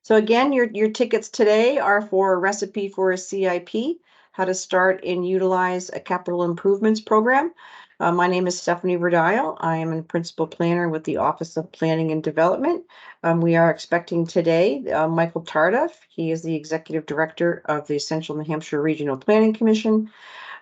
So again, your tickets today are for a recipe for a CIP, how to start and utilize a capital improvements program. My name is Stephanie Verdile. I am a principal planner with the Office of Planning and Development. We are expecting today Michael Tardif. He is the Executive Director of the Central New Hampshire Regional Planning Commission.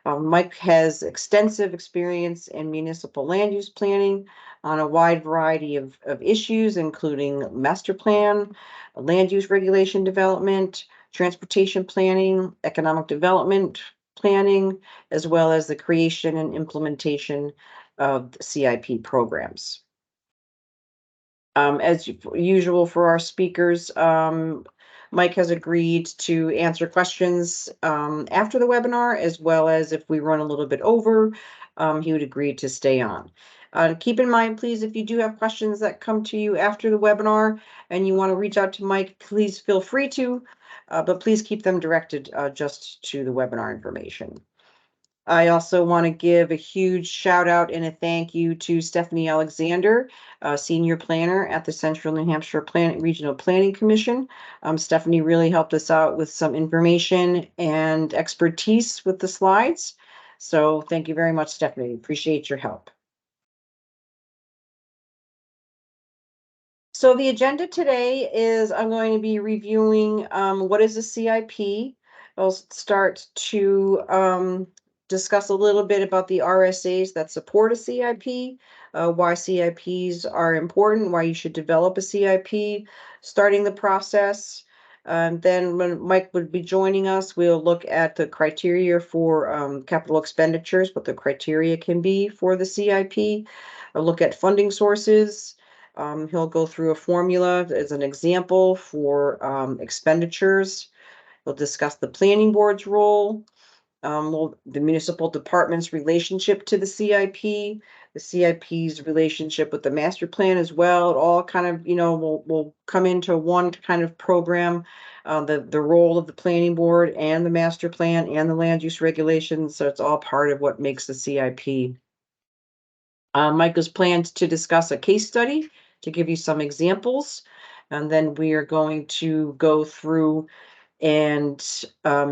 Mike has extensive experience in municipal land use planning on a wide variety of issues, including master plan, land use regulation development, transportation planning, economic development planning, as well as the creation and implementation of CIP programs. As usual for our speakers, Mike has agreed to answer questions after the webinar, as well as if we run a little bit over, he would agree to stay on. Keep in mind, please, if you do have questions that come to you after the webinar and you want to reach out to Mike, please feel free to, but please keep them directed just to the webinar information. I also want to give a huge shout out and a thank you to Stephanie Alexander, Senior Planner at the Central New Hampshire Regional Planning Commission. Stephanie really helped us out with some information and expertise with the slides. So thank you very much, Stephanie. Appreciate your help. So the agenda today is I'm going to be reviewing what is a CIP. I'll start to discuss a little bit about the RSAs that support a CIP, why CIPs are important, why you should develop a CIP, starting the process. Then when Mike would be joining us, we'll look at the criteria for capital expenditures, what the criteria can be for the CIP. I'll look at funding sources. He'll go through a formula as an example for expenditures. We'll discuss the planning board's role, the municipal department's relationship to the CIP, the CIP's relationship with the master plan as well. It all kind of, will come into one kind of program. The role of the planning board and the master plan and the land use regulations. So it's all part of what makes the CIP. Mike has planned to discuss a case study to give you some examples, and then we are going to go through and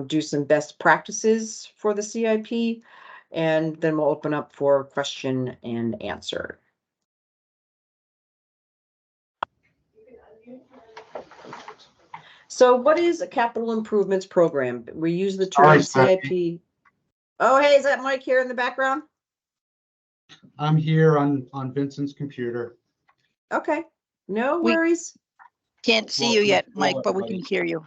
do some best practices for the CIP, and then we'll open up for question and answer. So what is a capital improvements program? We use the term CIP. Oh, hey, is that Mike here in the background? I'm here on Vincent's computer. Okay, no worries. Can't see you yet, Mike, but we can hear you.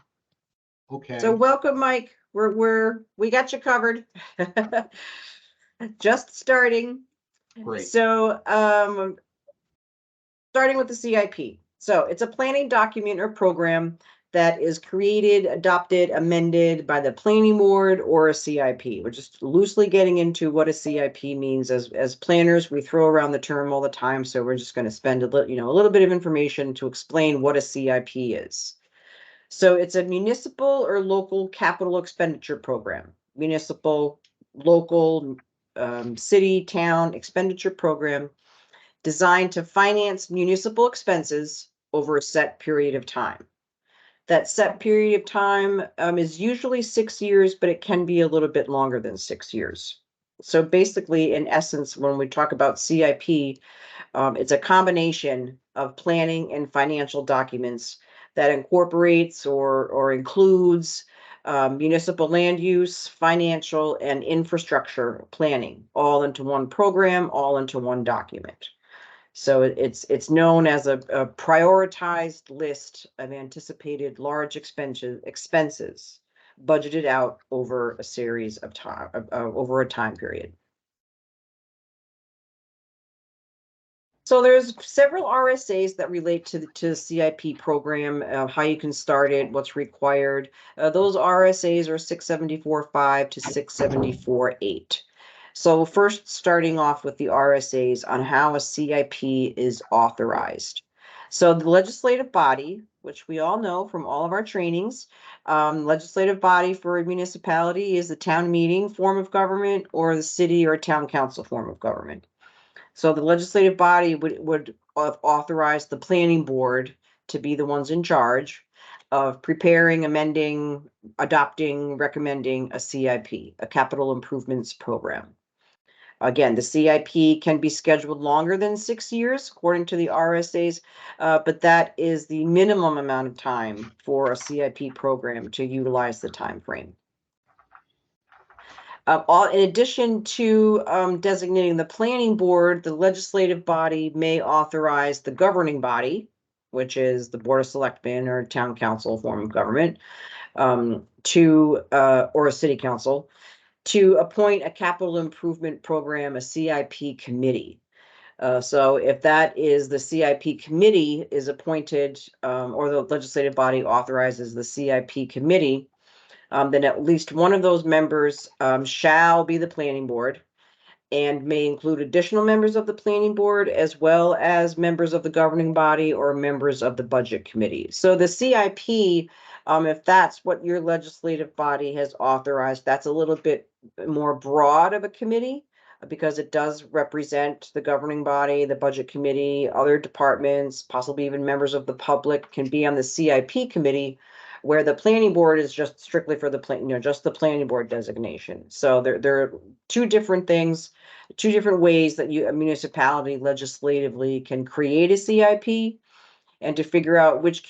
Okay. So welcome, Mike. We got you covered. Just starting. Great. So starting with the CIP. So it's a planning document or program that is created, adopted, amended by the planning board or a CIP. We're just loosely getting into what a CIP means. As planners, we throw around the term all the time. So we're just going to spend a little bit of information to explain what a CIP is. So it's a municipal or local capital expenditure program. Municipal, local, city, town expenditure program designed to finance municipal expenses over a set period of time. That set period of time is usually 6 years, but it can be a little bit longer than 6 years. So basically, in essence, when we talk about CIP, it's a combination of planning and financial documents that incorporates or includes municipal land use, financial, and infrastructure planning all into one program, all into one document. So it's known as a prioritized list of anticipated large expenses budgeted out over a series of time, over a time period. So there's several RSAs that relate to the CIP program, how you can start it, what's required. Those RSAs are 674.5 to 674.8. So first, starting off with the RSAs on how a CIP is authorized. So the legislative body, which we all know from all of our trainings, legislative body for a municipality is the town meeting form of government or the city or town council form of government. So the legislative body would authorize the planning board to be the ones in charge of preparing, amending, adopting, recommending a CIP, a capital improvements program. Again, the CIP can be scheduled longer than 6 years, according to the RSAs, but that is the minimum amount of time for a CIP program to utilize the time frame. In addition to designating the planning board, the legislative body may authorize the governing body, which is the Board of Selectmen or town council form of government, or a city council, to appoint a capital improvement program, a CIP committee. So if that is the CIP committee is appointed, or the legislative body authorizes the CIP committee, then at least one of those members shall be the planning board and may include additional members of the planning board as well as members of the governing body or members of the budget committee. So the CIP, if that's what your legislative body has authorized, that's a little bit more broad of a committee because it does represent the governing body, the budget committee, other departments, possibly even members of the public can be on the CIP committee, where the planning board is just strictly for the just the planning board designation. So there are two different things, two different ways that a municipality legislatively can create a CIP, and to figure out which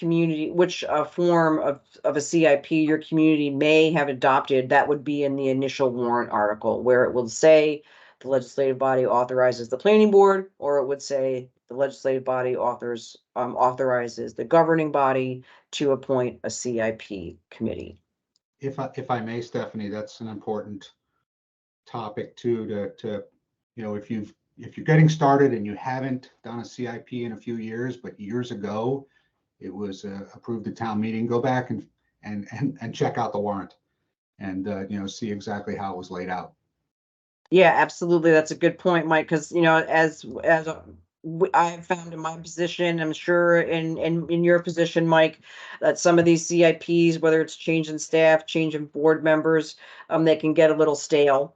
form of a CIP your community may have adopted. That would be in the initial warrant article, where it will say the legislative body authorizes the planning board, or it would say the legislative body authorizes the governing body to appoint a CIP committee. If I may, Stephanie, that's an important topic too, to if you're getting started and you haven't done a CIP in a few years, but years ago it was approved at town meeting, go back and check out the warrant and see exactly how it was laid out. Yeah, absolutely. That's a good point, Mike, because as I've found in my position, I'm sure in your position, Mike, that some of these CIPs, whether it's change in staff, change in board members, they can get a little stale.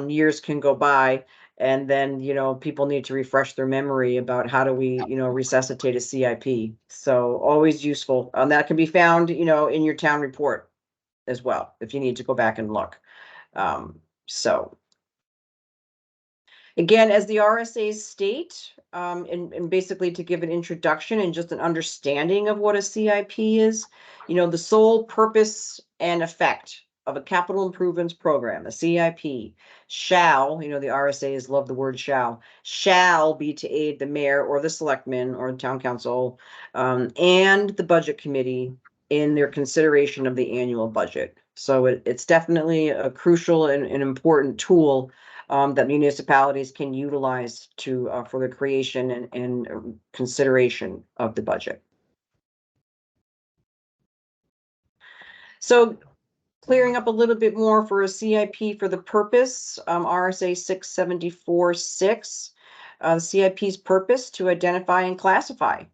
Years can go by, and then people need to refresh their memory about how do we resuscitate a CIP. So always useful. That can be found in your town report as well if you need to go back and look. So. Again, as the RSAs state, and basically to give an introduction and just an understanding of what a CIP is, the sole purpose and effect of a capital improvements program, a CIP, shall, the RSAs love the word shall be to aid the mayor or the selectmen or the town council, and the budget committee in their consideration of the annual budget. So it's definitely a crucial and an important tool that municipalities can utilize for the creation and consideration of the budget. So clearing up a little bit more for a CIP for the purpose, RSA 674-6, the CIP's purpose to identify and classify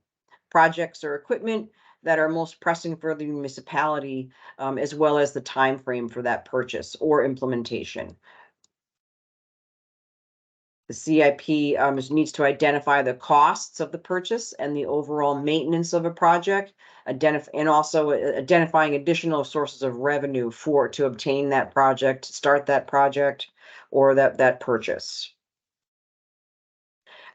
projects or equipment that are most pressing for the municipality, as well as the time frame for that purchase or implementation. The CIP needs to identify the costs of the purchase and the overall maintenance of a project, and also identifying additional sources of revenue to obtain that project, start that project, or that purchase.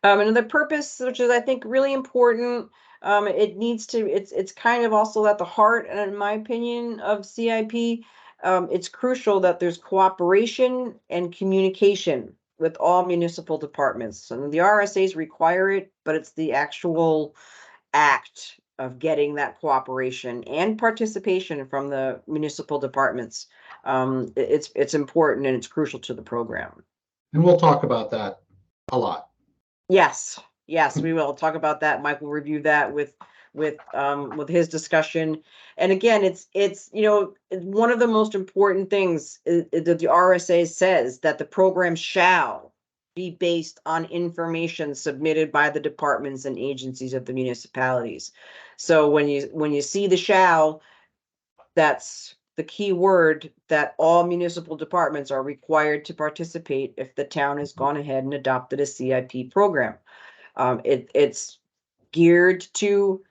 And the purpose, which is I think really important, it's kind of also at the heart, in my opinion, of CIP. It's crucial that there's cooperation and communication with all municipal departments. And the RSAs require it, but it's the actual act of getting that cooperation and participation from the municipal departments. It's important and it's crucial to the program. And we'll talk about that a lot. Yes, we will talk about that. Mike will review that with his discussion. And again, it's one of the most important things that the RSA says, that the program shall be based on information submitted by the departments and agencies of the municipalities. So when you see the shall, that's the key word, that all municipal departments are required to participate if the town has gone ahead and adopted a CIP program. It's geared to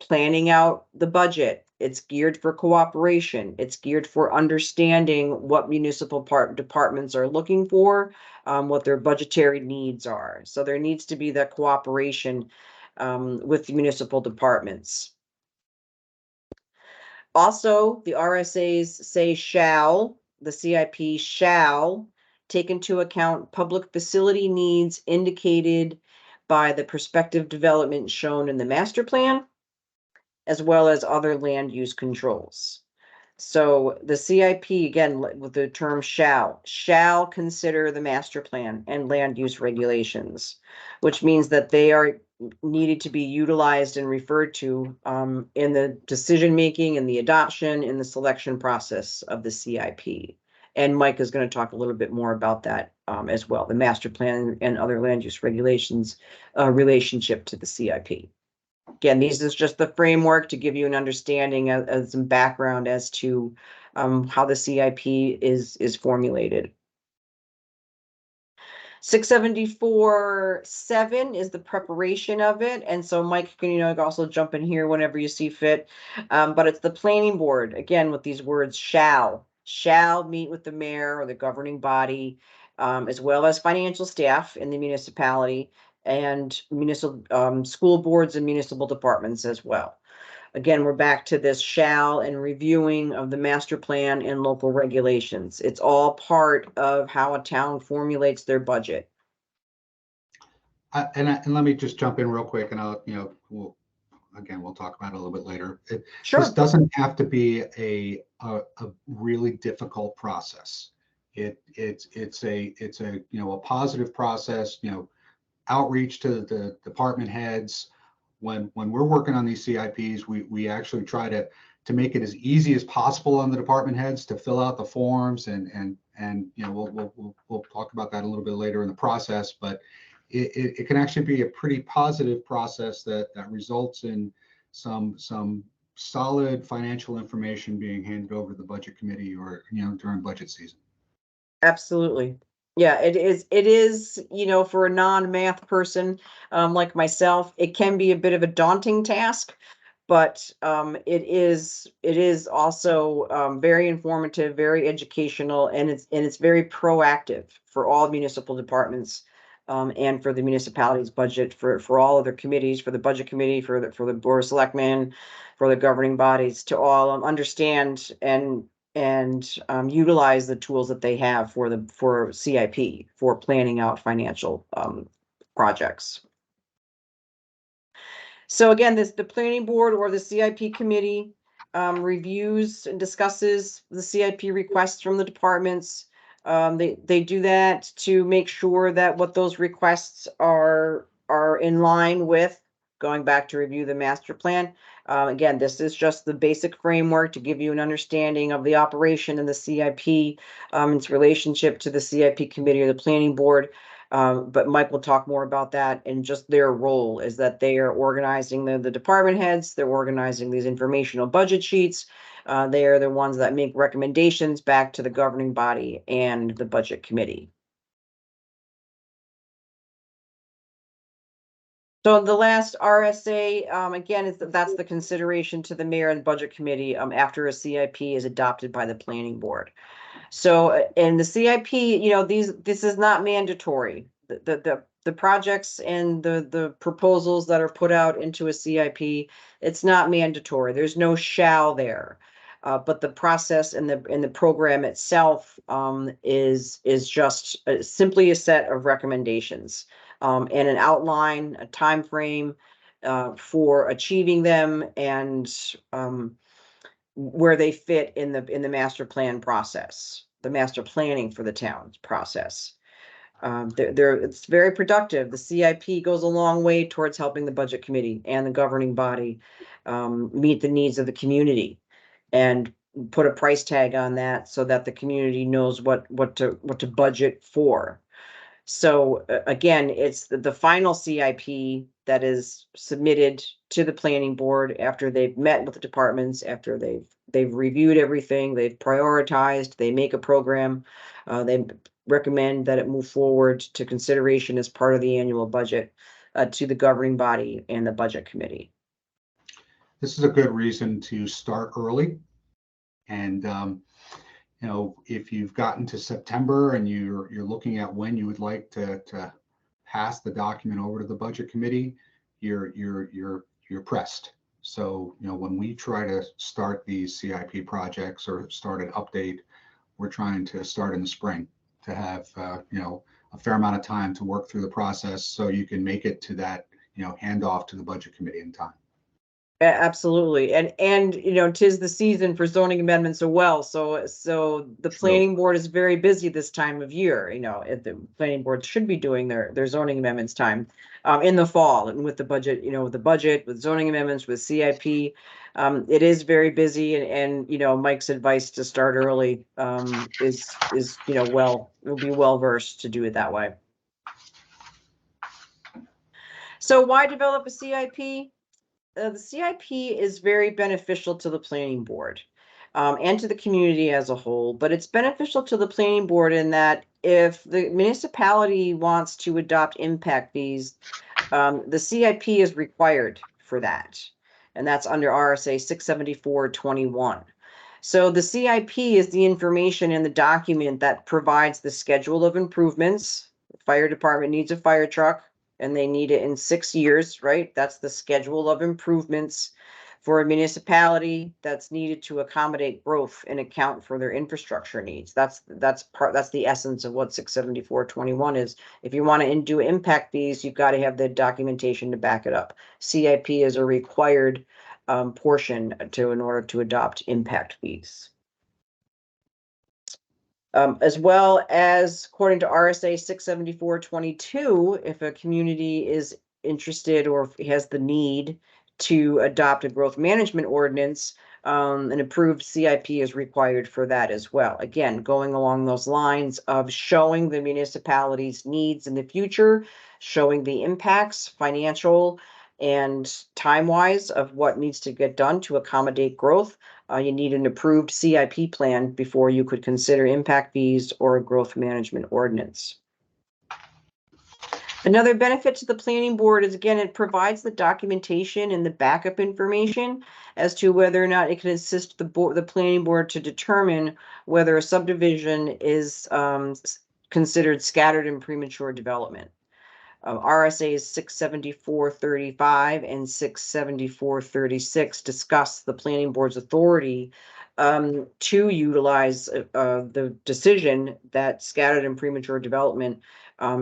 planning out the budget, It's geared for cooperation. It's geared for understanding what municipal departments are looking for, what their budgetary needs are. So there needs to be that cooperation with the municipal departments. Also, the RSAs say the CIP shall take into account public facility needs indicated by the prospective development shown in the master plan, as well as other land use controls. So the CIP, again, with the term shall consider the master plan and land use regulations, which means that they are needed to be utilized and referred to in the decision-making and the adoption in the selection process of the CIP. And Mike is going to talk a little bit more about that as well, the master plan and other land use regulations relationship to the CIP. Again, these is just the framework to give you an understanding of some background as to how the CIP is formulated. 674.7 is the preparation of it. And so Mike can, also jump in here whenever you see fit. But it's the planning board, again, with these words shall meet with the mayor or the governing body, as well as financial staff in the municipality and municipal school boards and municipal departments as well. Again, we're back to this shall and reviewing of the master plan and local regulations. It's all part of how a town formulates their budget. And let me just jump in real quick, and we'll talk about it a little bit later. Sure. This doesn't have to be a really difficult process. It's a positive process. Outreach to the department heads. When we're working on these CIPs, we actually try to make it as easy as possible on the department heads to fill out the forms, and we'll talk about that a little bit later in the process. But it can actually be a pretty positive process that results in some solid financial information being handed over to the budget committee or during budget season. Absolutely. Yeah, it is, for a non-math person like myself, it can be a bit of a daunting task, but it is also very informative, very educational, and it's very proactive for all municipal departments and for the municipality's budget, for all of their committees, for the budget committee, for the board of selectmen, for the governing bodies to all understand and utilize the tools that they have for CIP, for planning out financial projects. So again, the planning board or the CIP committee reviews and discusses the CIP requests from the departments. They do that to make sure that what those requests are in line with, going back to review the master plan. Again, this is just the basic framework to give you an understanding of the operation and the CIP, its relationship to the CIP committee or the planning board. But Mike will talk more about that, and just their role is that they are organizing the department heads. They're organizing these informational budget sheets. They are the ones that make recommendations back to the governing body and the budget committee. So the last RSA, again, that's the consideration to the mayor and budget committee after a CIP is adopted by the planning board. So in the CIP, this is not mandatory. The projects and the proposals that are put out into a CIP, it's not mandatory. There's no shall there. But the process and the program itself is just simply a set of recommendations and an outline, a time frame for achieving them, and where they fit in the master plan process, the master planning for the town's process. It's very productive. The CIP goes a long way towards helping the budget committee and the governing body meet the needs of the community and put a price tag on that so that the community knows what to budget for. So again, it's the final CIP that is submitted to the planning board after they've met with the departments, after they've reviewed everything, they've prioritized, they make a program, they recommend that it move forward to consideration as part of the annual budget to the governing body and the budget committee. this is a good reason to start early. And if you've gotten to September and you're looking at when you would like to pass the document over to the budget committee, you're pressed. So when we try to start these CIP projects or start an update, we're trying to start in the spring to have a fair amount of time to work through the process so you can make it to that handoff to the budget committee in time. Absolutely. And tis the season for zoning amendments as well. So the True. planning board is very busy this time of year. The planning board should be doing their zoning amendments time in the fall, and with the budget, with the budget, with zoning amendments, with CIP. It is very busy, and Mike's advice to start early is will be well versed to do it that way. So why develop a CIP? The CIP is very beneficial to the planning board and to the community as a whole, but it's beneficial to the planning board in that if the municipality wants to adopt impact fees, the CIP is required for that. And that's under RSA 674-21. So the CIP is the information in the document that provides the schedule of improvements. The fire department needs a fire truck and they need it in 6 years, right? That's the schedule of improvements for a municipality that's needed to accommodate growth and account for their infrastructure needs. That's the essence of what 674-21 is. If you want to do impact fees, you've got to have the documentation to back it up. CIP is a required portion in order to adopt impact fees. As well as, according to RSA 674-22, if a community is interested or has the need to adopt a growth management ordinance, an approved CIP is required for that as well. Again, going along those lines of showing the municipality's needs in the future, showing the impacts, financial and time-wise, of what needs to get done to accommodate growth. You need an approved CIP plan before you could consider impact fees or a growth management ordinance. Another benefit to the planning board is, again, it provides the documentation and the backup information as to whether or not it can assist the planning board to determine whether a subdivision is considered scattered and premature development. RSAs 674-35 and 674-36 discuss the planning board's authority to utilize the decision that scattered and premature development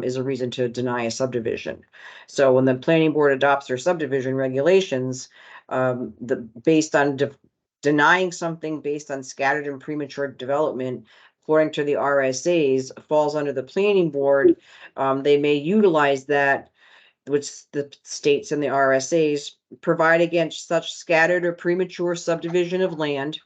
is a reason to deny a subdivision. So when the planning board adopts their subdivision regulations, based on denying something based on scattered and premature development, according to the RSAs, falls under the planning board. They may utilize that, which the states in the RSAs provide against such scattered or premature subdivision of land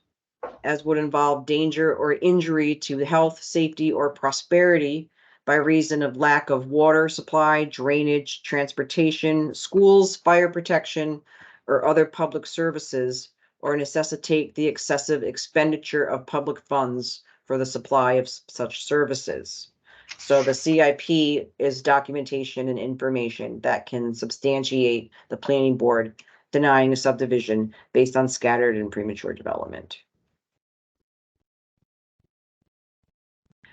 as would involve danger or injury to health, safety, or prosperity by reason of lack of water supply, drainage, transportation, schools, fire protection, or other public services, or necessitate the excessive expenditure of public funds for the supply of such services. So the CIP is documentation and information that can substantiate the planning board denying a subdivision based on scattered and premature development.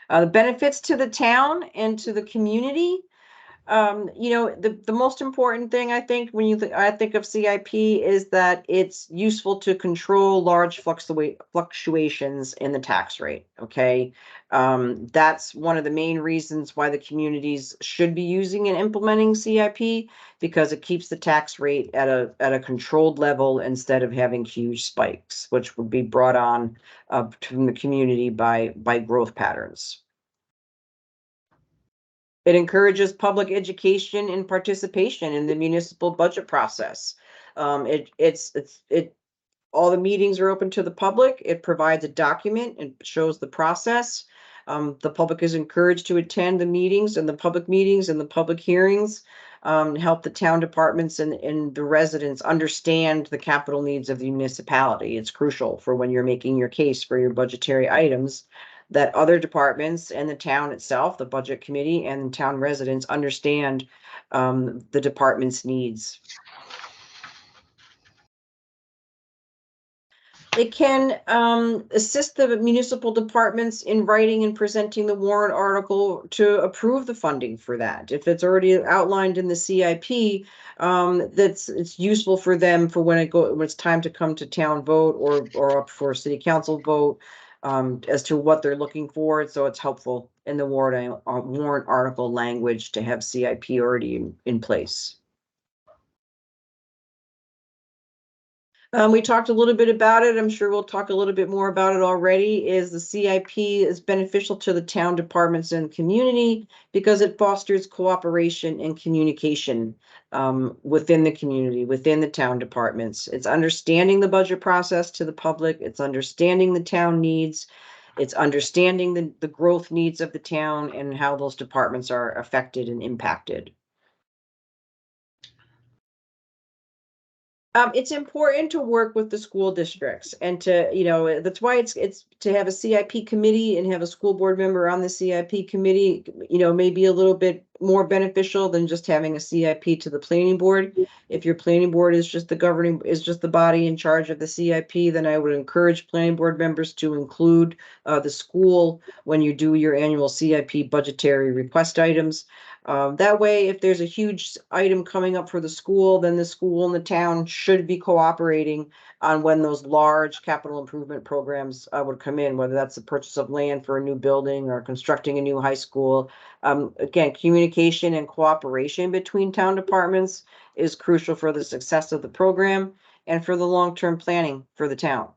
The benefits to the town and to the community. The most important thing I think when I think of CIP is that it's useful to control large fluctuations in the tax rate. Okay. That's one of the main reasons why the communities should be using and implementing CIP, because it keeps the tax rate at a controlled level instead of having huge spikes, which would be brought on from the community by growth patterns. It encourages public education and participation in the municipal budget process. All the meetings are open to the public. It provides a document and shows the process. The public is encouraged to attend the meetings and the public meetings and the public hearings, help the town departments and the residents understand the capital needs of the municipality. It's crucial for when you're making your case for your budgetary items, that other departments and the town itself, the budget committee and town residents understand the department's needs. It can assist the municipal departments in writing and presenting the warrant article to approve the funding for that. If it's already outlined in the CIP, it's useful for them for when it's time to come to town vote or up for city council vote, as to what they're looking for. So it's helpful in the warrant article language to have CIP already in place. We talked a little bit about it. I'm sure we'll talk a little bit more about it already. Is the CIP is beneficial to the town departments and community because it fosters cooperation and communication within the community, within the town departments. It's understanding the budget process to the public. It's understanding the town needs. It's understanding the growth needs of the town and how those departments are affected and impacted. It's important to work with the school districts and to, that's why it's to have a CIP committee and have a school board member on the CIP committee, may be a little bit more beneficial than just having a CIP to the planning board. If your planning board is just the body in charge of the CIP, then I would encourage planning board members to include the school when you do your annual CIP budgetary request items. That way, if there's a huge item coming up for the school, then the school and the town should be cooperating on when those large capital improvement programs would come in, whether that's the purchase of land for a new building or constructing a new high school. Again, communication and cooperation between town departments is crucial for the success of the program and for the long-term planning for the town.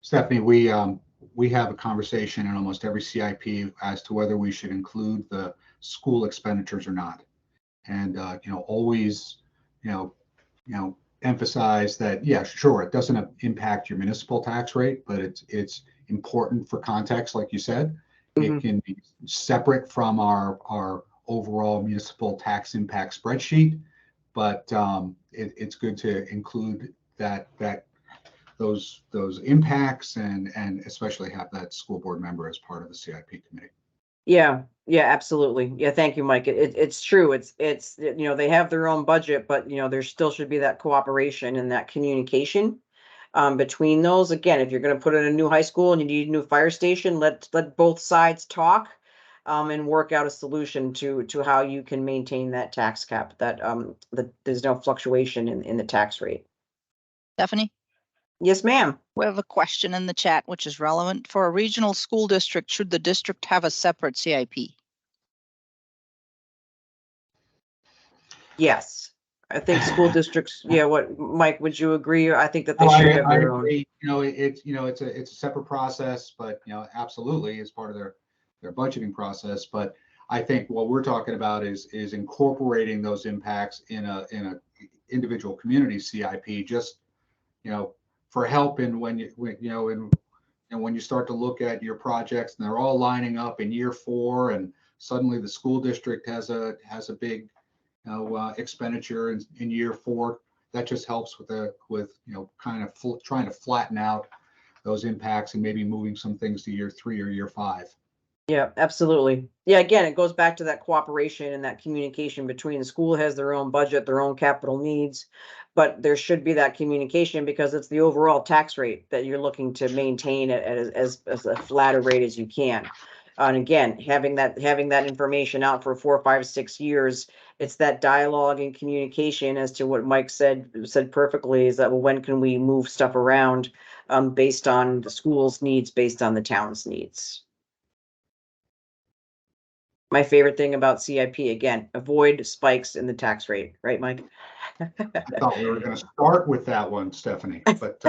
Stephanie, we have a conversation in almost every CIP as to whether we should include the school expenditures or not. And, always, emphasize that, yeah, sure, it doesn't impact your municipal tax rate, but it's important for context, like you said. Mhm. It can be separate from our overall municipal tax impact spreadsheet, but it's good to include those impacts and especially have that school board member as part of the CIP committee. Yeah, absolutely. Yeah, thank you, Mike. It's true. It's they have their own budget, but there still should be that cooperation and that communication between those. Again, if you're going to put in a new high school and you need a new fire station, let both sides talk and work out a solution to how you can maintain that tax cap, that there's no fluctuation in the tax rate. Stephanie, Yes, ma'am. we have a question in the chat which is relevant. For a regional school district, should the district have a separate CIP? Yes. I think school districts, yeah, what, Mike, would you agree? I think that they Oh, should have I their own. agree. It's a separate process, but absolutely as part of their budgeting process. But I think what we're talking about is incorporating those impacts in a individual community CIP, just for help in when you start to look at your projects and they're all lining up in year 4, and suddenly the school district has a big expenditure in year 4. That just helps with kind of trying to flatten out those impacts and maybe moving some things to year 3 or year 5. Yeah, absolutely. Yeah, again, it goes back to that cooperation and that communication between the school has their own budget, their own capital needs, but there should be that communication because it's the overall tax rate that you're looking to maintain at as a flatter rate as you can. And again, having that information out for 4, 5, 6 years, it's that dialogue and communication as to what Mike said perfectly, is that, well, when can we move stuff around based on the school's needs, based on the town's needs. My favorite thing about CIP, again, avoid spikes in the tax rate, right, Mike? I thought we were going to start with that one, Stephanie, but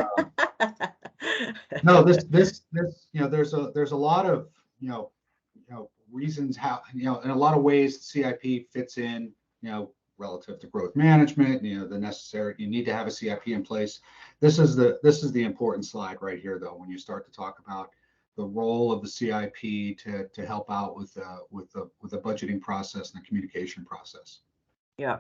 no, this there's a lot of reasons how in a lot of ways CIP fits in relative to growth management. The necessary, you need to have a CIP in place. This is the important slide right here, though, when you start to talk about the role of the CIP to help out with the budgeting process and the communication process. Yeah.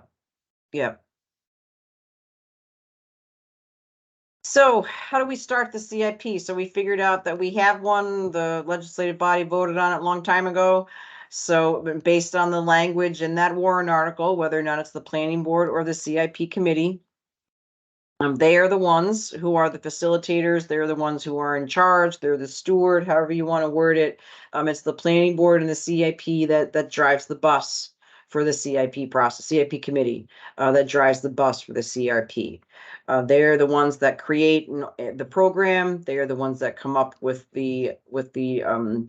So how do we start the CIP? So we figured out that we have one, the legislative body voted on it a long time ago. So based on the language in that warrant article, whether or not it's the planning board or the CIP committee, They are the ones who are the facilitators. They're the ones who are in charge. They're the steward, however you want to word it. It's the planning board and the CIP that drives the bus for the CIP process, CIP committee that drives the bus for the CRP. They're the ones that create the program. They are the ones that come up with the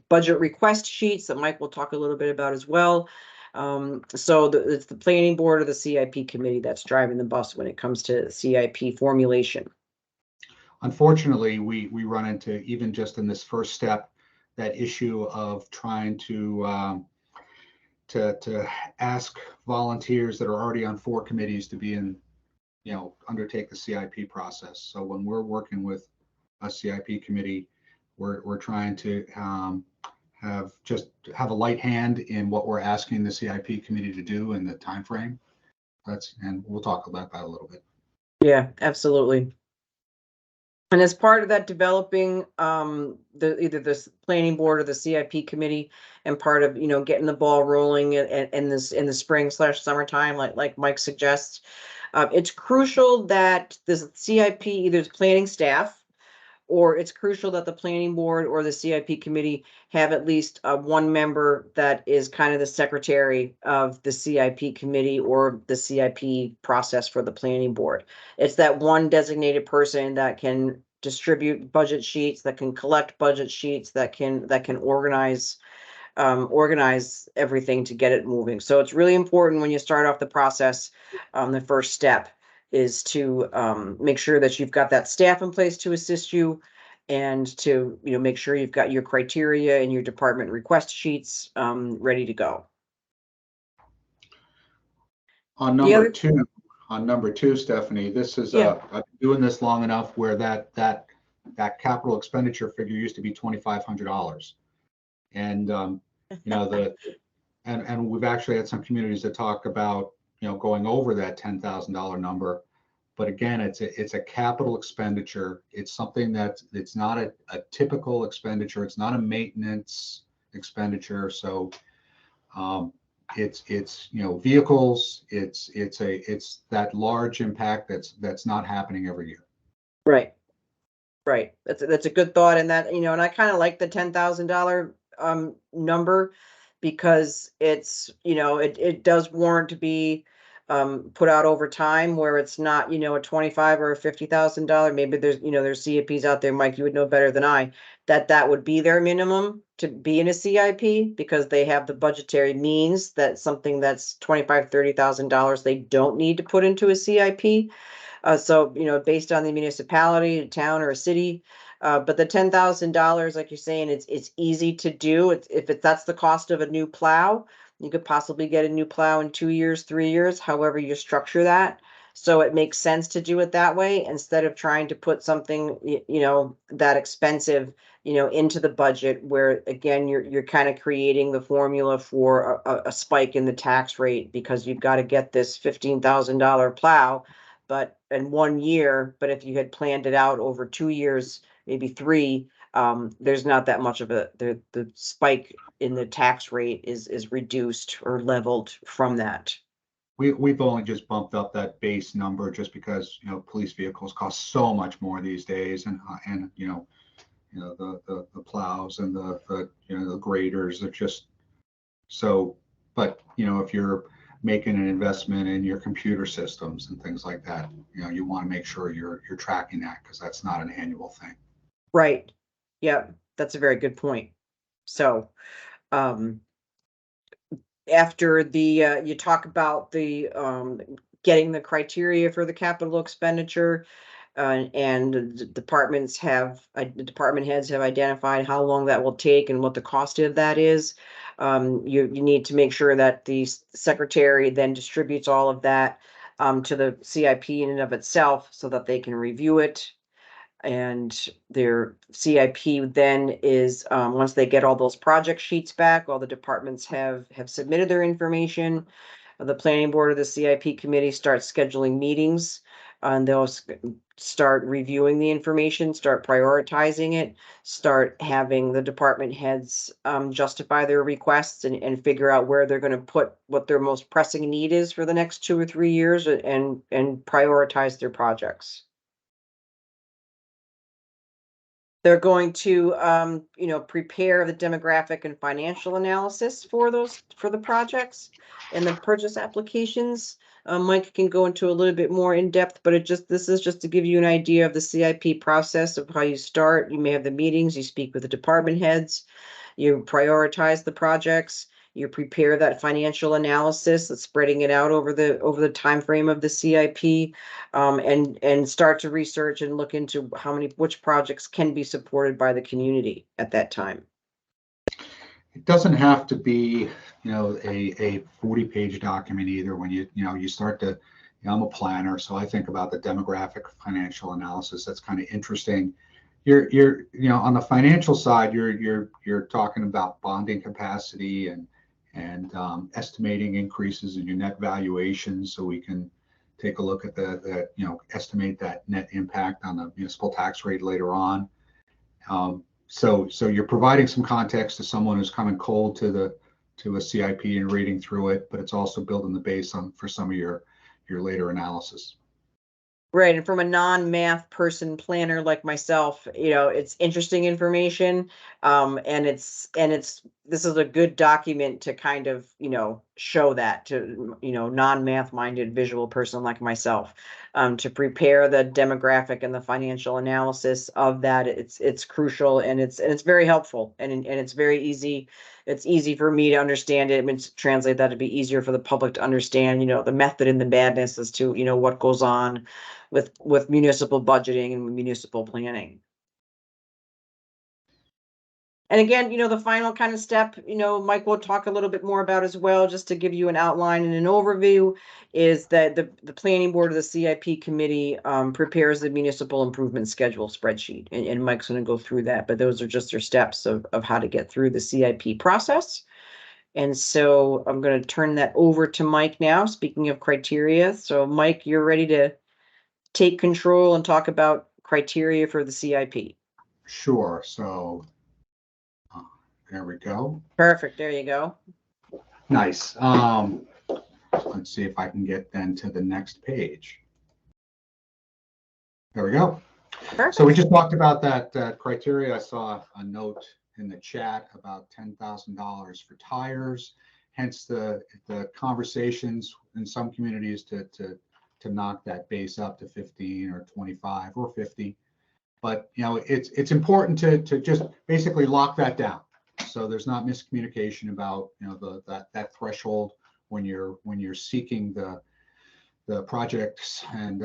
budget request sheets that Mike will talk a little bit about as well. So it's the planning board or the CIP committee that's driving the bus when it comes to CIP formulation. Unfortunately, we run into, even just in this first step, that issue of trying to ask volunteers that are already on 4 committees to be in, undertake the CIP process. So when we're working with a CIP committee, we're trying to have a light hand in what we're asking the CIP committee to do in the time frame. And we'll talk about that a little bit. Yeah, absolutely. And as part of that, developing either this planning board or the CIP committee, and part of getting the ball rolling in the spring/summertime, like Mike suggests, it's crucial that the CIP, either is planning staff, or it's crucial that the planning board or the CIP committee have at least one member that is kind of the secretary of the CIP committee or the CIP process for the planning board. It's that one designated person that can distribute budget sheets, that can collect budget sheets, that can organize everything to get it moving. So it's really important when you start off the process. The first step is to make sure that you've got that staff in place to assist you, and to make sure you've got your criteria and your department request sheets ready to go. On number two, Stephanie, this is Yeah. I've been doing this long enough where that capital expenditure figure used to be $2,500, and and we've actually had some communities that talk about going over that $10,000 number. But again, it's a capital expenditure. It's something it's not a typical expenditure. It's not a maintenance expenditure. So it's vehicles. It's that large impact that's not happening every year. Right. That's a good thought, and that and I kind of like the $10,000 number, because it's it does warrant to be put out over time, where it's not a 25 or a $50,000. Maybe there's CIPs out there, Mike, you would know better than I, that would be their minimum to be in a CIP, because they have the budgetary means that something that's $25,000-$30,000 they don't need to put into a CIP. So, based on the municipality, a town, or a city. But the $10,000, like you're saying, it's easy to do. If that's the cost of a new plow, you could possibly get a new plow in 2 years, 3 years, however you structure that. So it makes sense to do it that way, instead of trying to put something, that expensive, into the budget, where again, you're kind of creating the formula for a spike in the tax rate, because you've got to get this $15,000 plow, but in 1 year. But if you had planned it out over 2 years, maybe 3, there's not that much of the spike in the tax rate is reduced or leveled from that. We've only just bumped up that base number just because police vehicles cost so much more these days, and the plows and the graders are just so. But if you're making an investment in your computer systems and things like that, you want to make sure you're tracking that, because that's not an annual thing. Right. Yeah, that's a very good point. So after you talk about the getting the criteria for the capital expenditure, and the department heads have identified how long that will take and what the cost of that is. You need to make sure that the secretary then distributes all of that to the CIP in and of itself, so that they can review it. And their CIP then is, once they get all those project sheets back, all the departments have submitted their information. The planning board or the CIP committee starts scheduling meetings, and they'll start reviewing the information, start prioritizing it, start having the department heads justify their requests, and figure out where they're going to put what their most pressing need is for the next 2 or 3 years, and prioritize their projects. They're going to, prepare the demographic and financial analysis for the projects and the purchase applications. Mike can go into a little bit more in depth, but this is just to give you an idea of the CIP process of how you start. You may have the meetings, you speak with the department heads, you prioritize the projects, you prepare that financial analysis, that's spreading it out over the time frame of the CIP, and start to research and look into which projects can be supported by the community at that time. It doesn't have to be, a 40-page document either. When you start to, I'm a planner, so I think about the demographic financial analysis. That's kind of interesting. You're on the financial side, you're talking about bonding capacity and estimating increases in your net valuation, so we can take a look at estimate that net impact on the municipal tax rate later on. So you're providing some context to someone who's coming cold to a CIP and reading through it, but it's also building the base for some of your later analysis. Right. And from a non-math person planner like myself, it's interesting information. And this is a good document to kind of, show that to, non-math minded visual person like myself, to prepare the demographic and the financial analysis of that. It's crucial, and it's very helpful, and it's very easy. It's easy for me to understand it. I mean, to translate that to be easier for the public to understand, the method and the madness as to, what goes on with municipal budgeting and municipal planning. And again, the final kind of step, Mike will talk a little bit more about as well, just to give you an outline and an overview, is that the planning board of the CIP committee prepares the municipal improvement schedule spreadsheet. And Mike's going to go through that, but those are just their steps of how to get through the CIP process. And so I'm going to turn that over to Mike now, speaking of criteria. So Mike, you're ready to take control and talk about criteria for the CIP. Sure. So there we go. Perfect. There you go. Nice. Let's see if I can get then to the next page. There we go. Perfect. So we just talked about that criteria. I saw a note in the chat about $10,000 for tires, hence the conversations in some communities to knock that base up to 15 or 25 or 50. But it's important to just basically lock that down, so there's not miscommunication about that threshold when you're seeking the projects and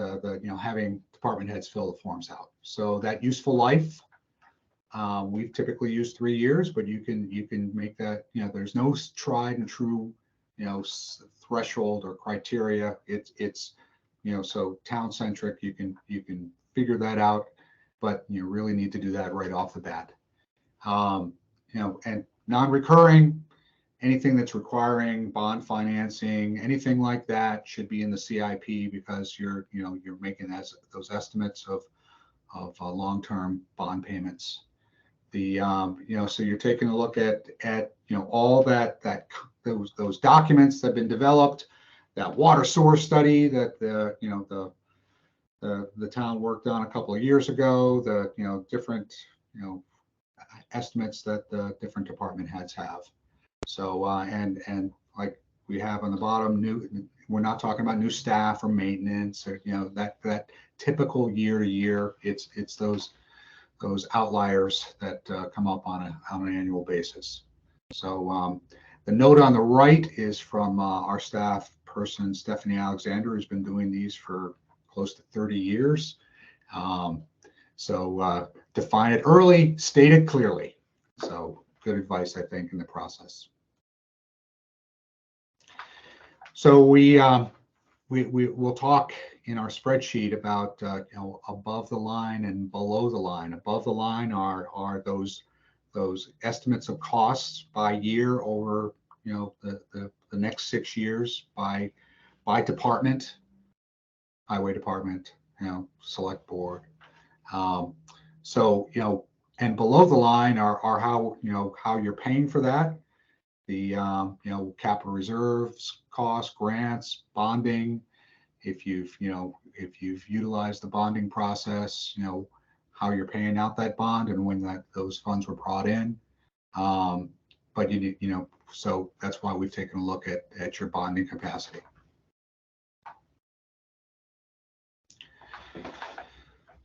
having department heads fill the forms out. So that useful life, we've typically used 3 years, but you can make that, there's no tried and true threshold or criteria. It's so town centric, you can figure that out, but you really need to do that right off the bat. And non-recurring, anything that's requiring bond financing, anything like that should be in the CIP, because you're making those estimates of long-term bond payments. So you're taking a look at all those documents that have been developed, that water source study that the town worked on a couple of years ago, the different estimates that the different department heads have. So and like we have on the bottom, we're not talking about new staff or maintenance or that typical year to year. It's those outliers that come up on an annual basis. So the note on the right is from our staff person, Stephanie Alexander, who's been doing these for close to 30 years. So define it early, state it clearly. So good advice, I think, in the process. So we'll talk in our spreadsheet about above the line and below the line. Above the line are those estimates of costs by year over the next 6 years by department, highway department, select board. So and below the line are how you're paying for that. The capital reserves, costs, grants, bonding. If you've utilized the bonding process, how you're paying out that bond and when those funds were brought in. But so that's why we've taken a look at your bonding capacity.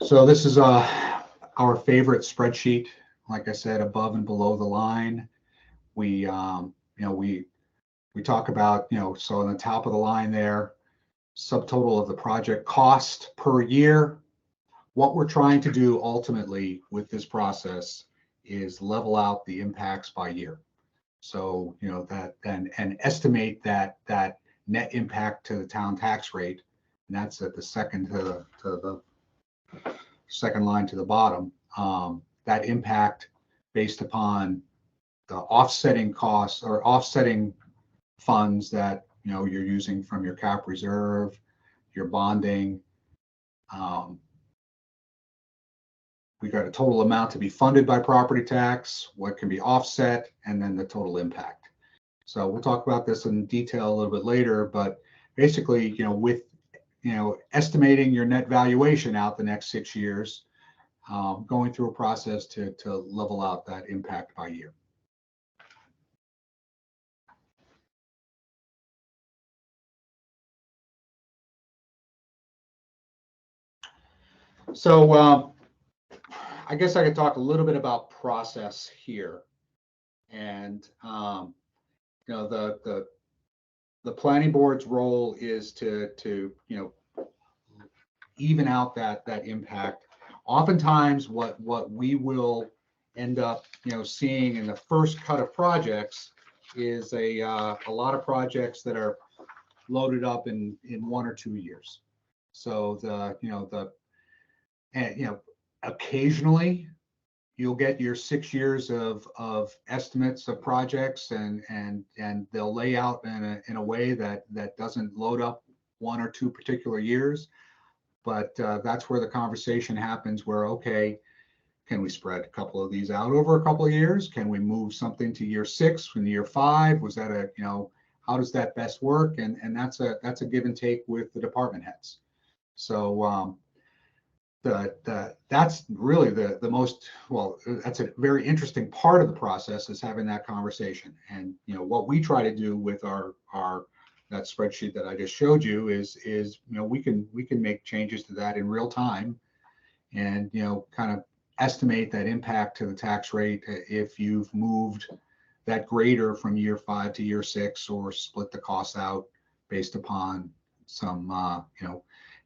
So this is our favorite spreadsheet. Like I said, above and below the line, we talk about, so on the top of the line there, subtotal of the project cost per year. What we're trying to do ultimately with this process is level out the impacts by year. So, that and estimate that net impact to the town tax rate, and that's at the second to the second line to the bottom. That impact based upon the offsetting costs or offsetting funds that you're using from your cap reserve, your bonding. We got a total amount to be funded by property tax, what can be offset, and then the total impact. So we'll talk about this in detail a little bit later, but basically, with estimating your net valuation out the next 6 years, going through a process to level out that impact by year. So I guess I could talk a little bit about process here, and the planning board's role is to even out that impact. Oftentimes, what we will end up seeing in the first cut of projects is a lot of projects that are loaded up in 1 or 2 years. So occasionally you'll get your 6 years of estimates of projects, and they'll lay out in a way that doesn't load up 1 or 2 particular years. But that's where the conversation happens, where, okay, can we spread a couple of these out over a couple of years? Can we move something to year 6 from year 5? Was that how does that best work? And that's a give and take with the department heads. So that's really the most, well, that's a very interesting part of the process, is having that conversation. And what we try to do with our that spreadsheet that I just showed you is we can make changes to that in real time, and kind of estimate that impact to the tax rate if you've moved that grader from year 5 to year 6, or split the costs out based upon some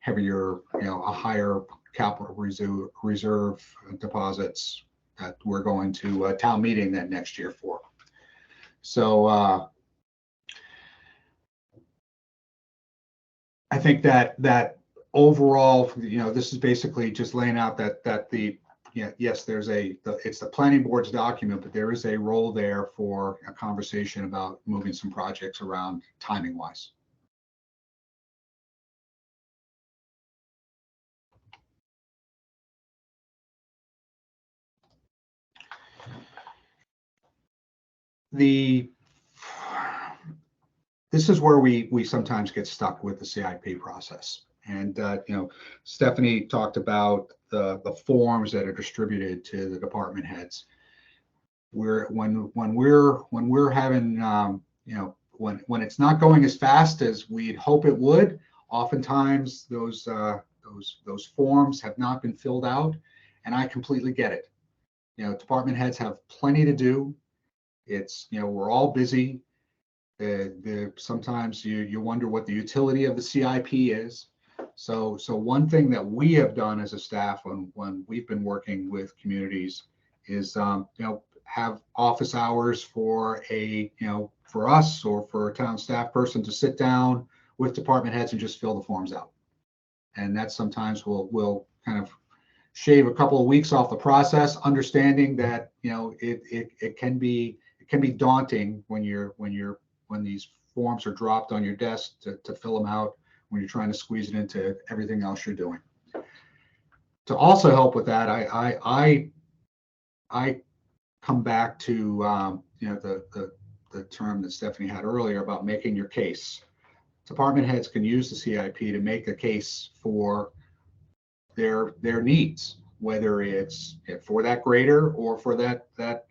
heavier, a higher capital reserve deposits that we're going to town meeting that next year for. So I think that overall, this is basically just laying out that yes, it's the planning board's document, but there is a role there for a conversation about moving some projects around timing wise. This is where we sometimes get stuck with the CIP process. And Stephanie talked about the forms that are distributed to the department heads. When we're having when it's not going as fast as we'd hope it would, oftentimes those forms have not been filled out, and I completely get it. Department heads have plenty to do. It's we're all busy. Sometimes you wonder what the utility of the CIP is. So one thing that we have done as a staff when we've been working with communities is have office hours for for us or for a town staff person to sit down with department heads and just fill the forms out. And that sometimes will kind of shave a couple of weeks off the process, understanding that it can be daunting when these forms are dropped on your desk to fill them out, when you're trying to squeeze it into everything else you're doing. To also help with that, I come back to the term that Stephanie had earlier about making your case. Department heads can use the CIP to make a case for their needs. whether it's for that grader or for that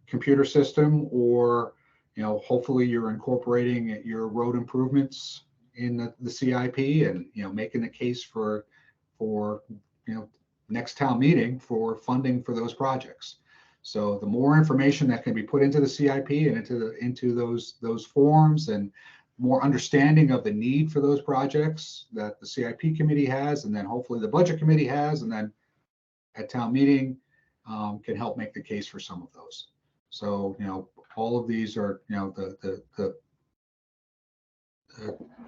computer system, or, hopefully you're incorporating your road improvements in the CIP, and, making the case for, next town meeting for funding for those projects. So the more information that can be put into the CIP and into those forms, and more understanding of the need for those projects that the CIP committee has, and then hopefully the budget committee has, and then at town meeting, can help make the case for some of those. So, all of these are,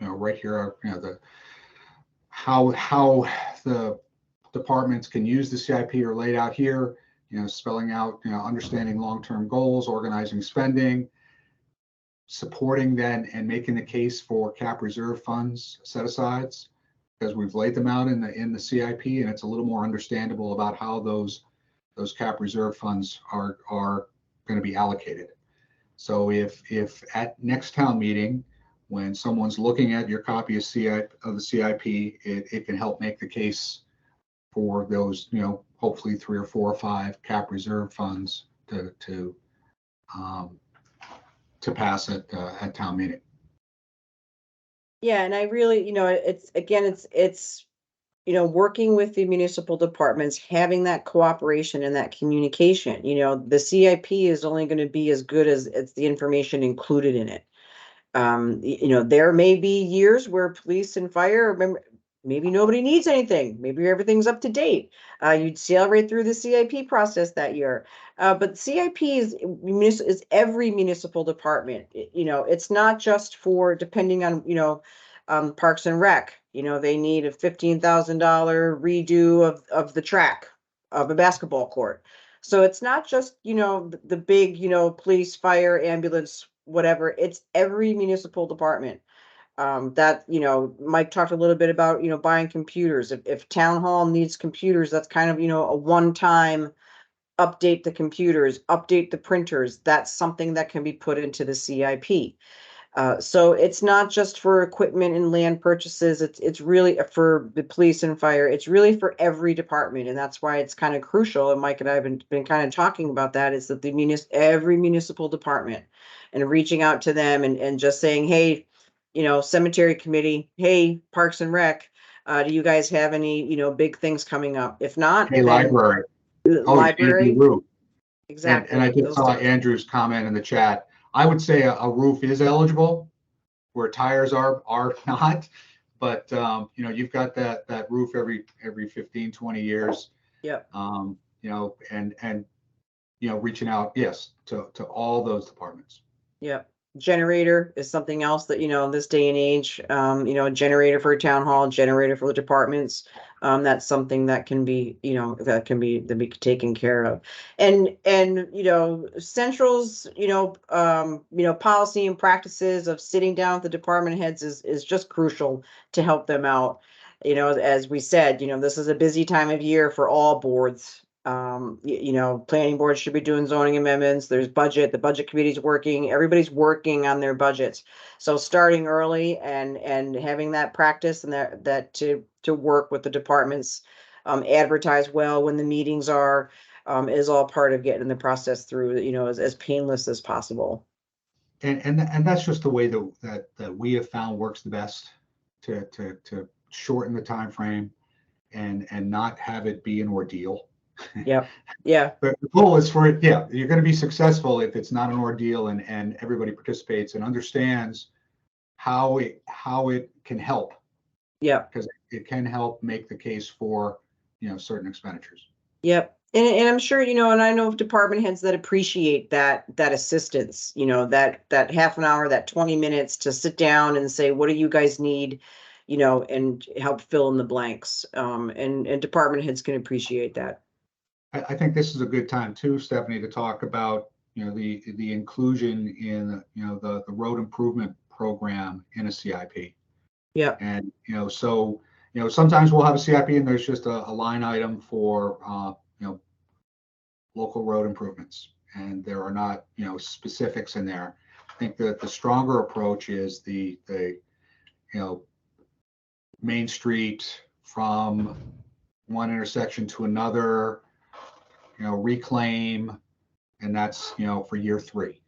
right here are, how the departments can use the CIP are laid out here, spelling out, understanding long-term goals, organizing spending, supporting then and making the case for cap reserve funds set asides, because we've laid them out in the CIP, and it's a little more understandable about how those cap reserve funds are going to be allocated. So if at next town meeting, when someone's looking at your copy of the CIP, it can help make the case for those, hopefully 3 or 4 or 5 cap reserve funds to pass at town meeting. Yeah, and I really, it's working with the municipal departments, having that cooperation and that communication. The CIP is only going to be as good as it's the information included in it. There may be years where police and fire, maybe nobody needs anything. Maybe everything's up to date. You'd sail right through the CIP process that year. But CIP is every municipal department. It's not just for, depending on, Parks and Rec. They need a $15,000 redo of the track of a basketball court. So it's not just, the big, police, fire, ambulance, whatever. It's every municipal department. That, Mike talked a little bit about, buying computers. If town hall needs computers, that's kind of, a one-time update the computers, update the printers. That's something that can be put into the CIP. So it's not just for equipment and land purchases. It's really for the police and fire. It's really for every department, and that's why it's kind of crucial. And Mike and I have been kind of talking about that. Is that every municipal department, and reaching out to them and just saying, hey, cemetery committee, hey, Parks and Rec, do you guys have any big things coming up? If not, Hey, library. Library, Roof. exactly. And I just saw Andrew's comment in the chat. I would say a roof is eligible where tires are not, but you've got that roof every 15, 20 years. Yep. And reaching out, yes, to all those departments. Yep. Generator is something else that, this day and age, a generator for a town hall, generator for the departments. That's something that can be, that can be taken care of. And Central's, policy and practices of sitting down with the department heads is just crucial to help them out. As we said, this is a busy time of year for all boards. Planning board should be doing zoning amendments. There's budget, the budget committee's working, everybody's working on their budgets. So starting early and having that practice and that to work with the departments, advertise well when the meetings are, is all part of getting the process through, as painless as possible. And that's just the way that we have found works the best to shorten the time frame and not have it be an ordeal. Yeah. Yeah. But the goal is for it. Yeah, you're going to be successful if it's not an ordeal and everybody participates and understands how it can help. Yeah. Because it can help make the case for, certain expenditures. Yep. And I'm sure, and I know of department heads that appreciate that assistance, that half an hour, that 20 minutes to sit down and say, what do you guys need, and help fill in the blanks. And department heads can appreciate that. I think this is a good time too, Stephanie, to talk about, the inclusion in, the road improvement program in a CIP. Yeah. And, so, sometimes we'll have a CIP and there's just a line item for, local road improvements, and there are not, specifics in there. I think that the stronger approach is the Main Street from one intersection to another, reclaim, and that's, for year 3,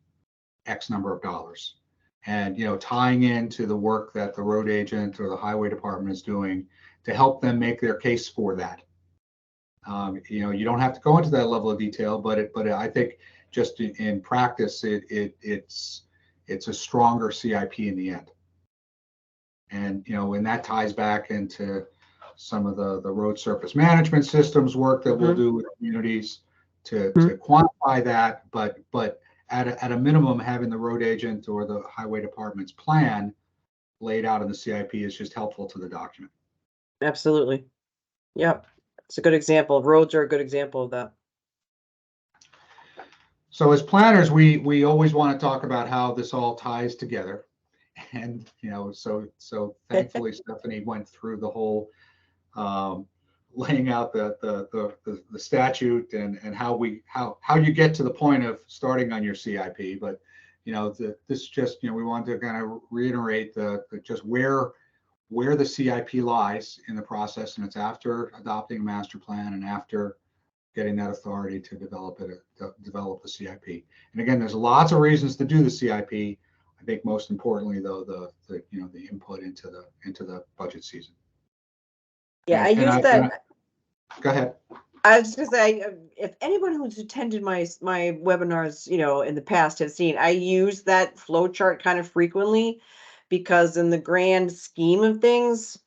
X number of dollars. And, tying into the work that the road agent or the highway department is doing to help them make their case for that. You don't have to go into that level of detail, but I think just in practice, it's a stronger CIP in the end. And, and that ties back into some of the road surface management systems work that we'll do with communities to quantify that, but at a minimum, having the road agent or the highway department's plan laid out in the CIP is just helpful to the document. Absolutely. Yep. It's a good example. Roads are a good example of that. So as planners, we always want to talk about how this all ties together. And, so thankfully Stephanie went through the whole laying out the statute and how you get to the point of starting on your CIP. But, this just, we wanted to kind of reiterate just where the CIP lies in the process, and it's after adopting a master plan and after getting that authority to develop the CIP. And again, there's lots of reasons to do the CIP. I think most importantly, though, the input into the budget season. Yeah, I use that. Go ahead. I was just gonna say, if anyone who's attended my webinars, in the past have seen, I use that flow chart kind of frequently, because in the grand scheme of things,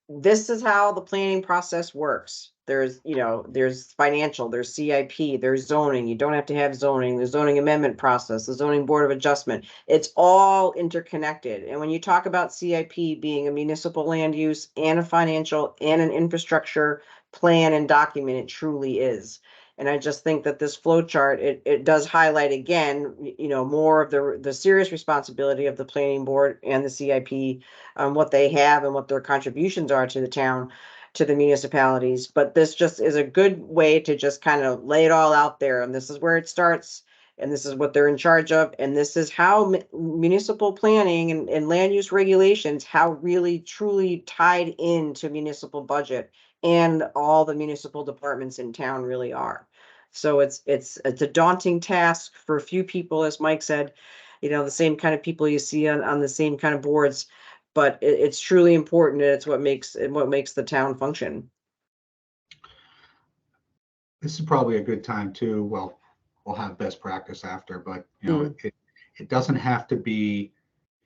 this is how the planning process works. There's financial, there's CIP, there's zoning. You don't have to have zoning, the zoning amendment process, the zoning board of adjustment. It's all interconnected. And when you talk about CIP being a municipal land use and a financial and an infrastructure plan and document, it truly is. And I just think that this flow chart, it does highlight again, more of the serious responsibility of the planning board and the CIP, what they have and what their contributions are to the town, to the municipalities. But this just is a good way to just kind of lay it all out there. And this is where it starts. And this is what they're in charge of. And this is how municipal planning and land use regulations, how really truly tied into municipal budget and all the municipal departments in town really are. So it's a daunting task for a few people, as Mike said, the same kind of people you see on the same kind of boards, but it's truly important, and it's what makes the town function. This is probably a good time to, well, we'll have best practice after, but it doesn't have to be,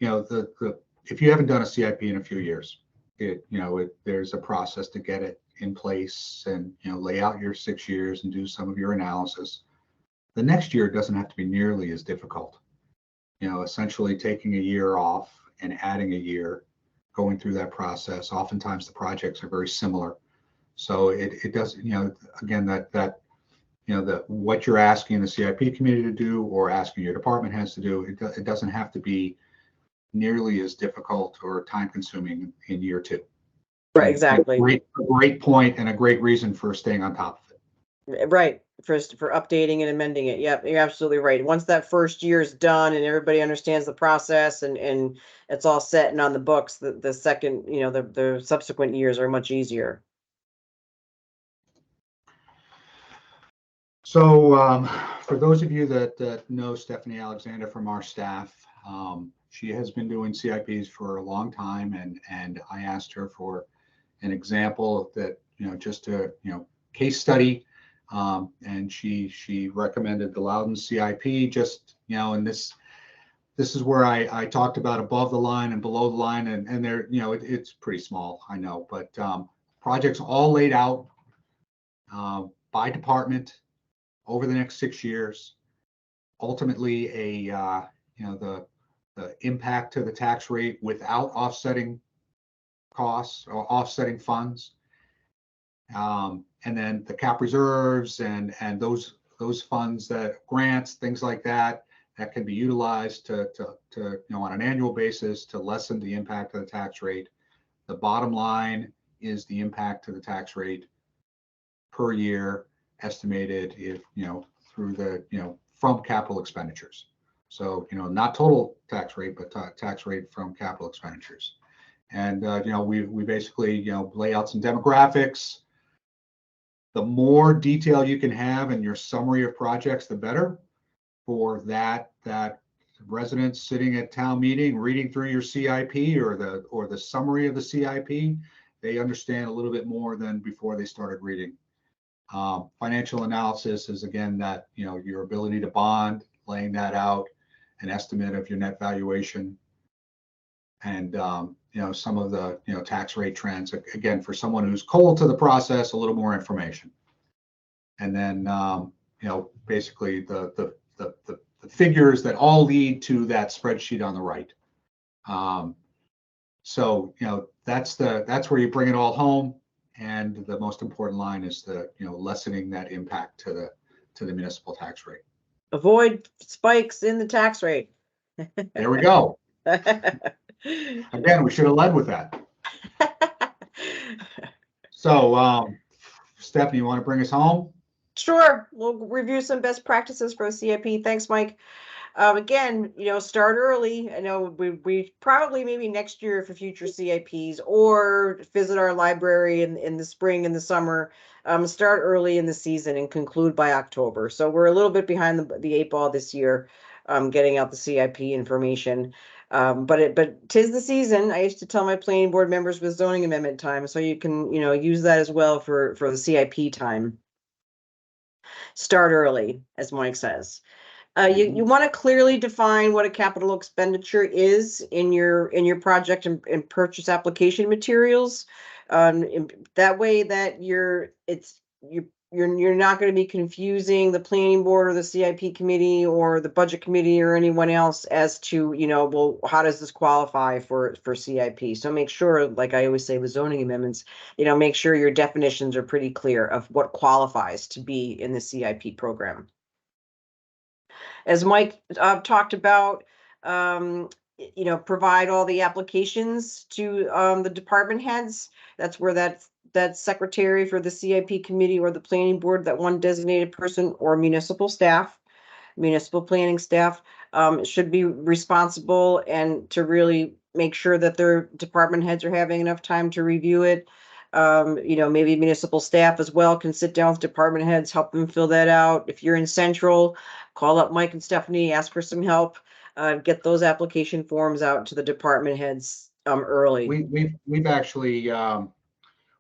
if you haven't done a CIP in a few years, there's a process to get it in place and, lay out your 6 years and do some of your analysis. The next year doesn't have to be nearly as difficult. Essentially taking a year off and adding a year, going through that process. Oftentimes the projects are very similar. So it does, again, that what you're asking the CIP committee to do or asking your department heads to do, it doesn't have to be nearly as difficult or time consuming in year 2. Right, exactly. Great point and a great reason for staying on top of it. Right, for updating and amending it. Yep, you're absolutely right. Once that first year is done and everybody understands the process and it's all set and on the books, the second, the subsequent years are much easier. So for those of you that know Stephanie Alexander from our staff, she has been doing CIPs for a long time, and I asked her for an example that, just a, case study, and she recommended the Loudon CIP, just, and this is where I talked about above the line and below the line, and there, it's pretty small, I know, but projects all laid out by department over the next 6 years. Ultimately, the impact to the tax rate without offsetting costs or offsetting funds, and then the cap reserves and those funds, that grants, things like that can be utilized to on an annual basis to lessen the impact of the tax rate. The bottom line is the impact to the tax rate per year, estimated if through the from capital expenditures. So not total tax rate, but tax rate from capital expenditures. And we basically lay out some demographics, the more detail you can have in your summary of projects, the better for that resident sitting at town meeting, reading through your CIP or the summary of the CIP. They understand a little bit more than before they started reading. Financial analysis is, again, that, your ability to bond, laying that out, an estimate of your net valuation, and some of the tax rate trends. Again, for someone who's cold to the process, a little more information, and then basically the figures that all lead to that spreadsheet on the right. So that's where you bring it all home, and the most important line is the lessening that impact to the municipal tax rate. Avoid spikes in the tax rate. There we go. Again, we should have led with that. So, Stephanie, you want to bring us home? Sure. We'll review some best practices for a CIP. Thanks, Mike. Again, start early. I know we probably maybe next year for future CIPs, or visit our library in the spring and the summer. Start early in the season and conclude by October. So we're a little bit behind the 8 ball this year, getting out the CIP information. But 'tis the season. I used to tell my planning board members with zoning amendment time, so you can use that as well for the CIP time. Start early, as Mike says. You want to clearly define what a capital expenditure is in your project and purchase application materials. That way that you're not going to be confusing the planning board or the CIP committee or the budget committee or anyone else as to, well, how does this qualify for CIP? So make sure, like I always say with zoning amendments, make sure your definitions are pretty clear of what qualifies to be in the CIP program. As Mike talked about, provide all the applications to the department heads. That's where that secretary for the CIP committee or the planning board, that one designated person, or municipal planning staff should be responsible, and to really make sure that their department heads are having enough time to review it. Maybe municipal staff as well can sit down with department heads, help them fill that out. If you're in Central, call up Mike and Stephanie, ask for some help, get those application forms out to the department heads early. We've actually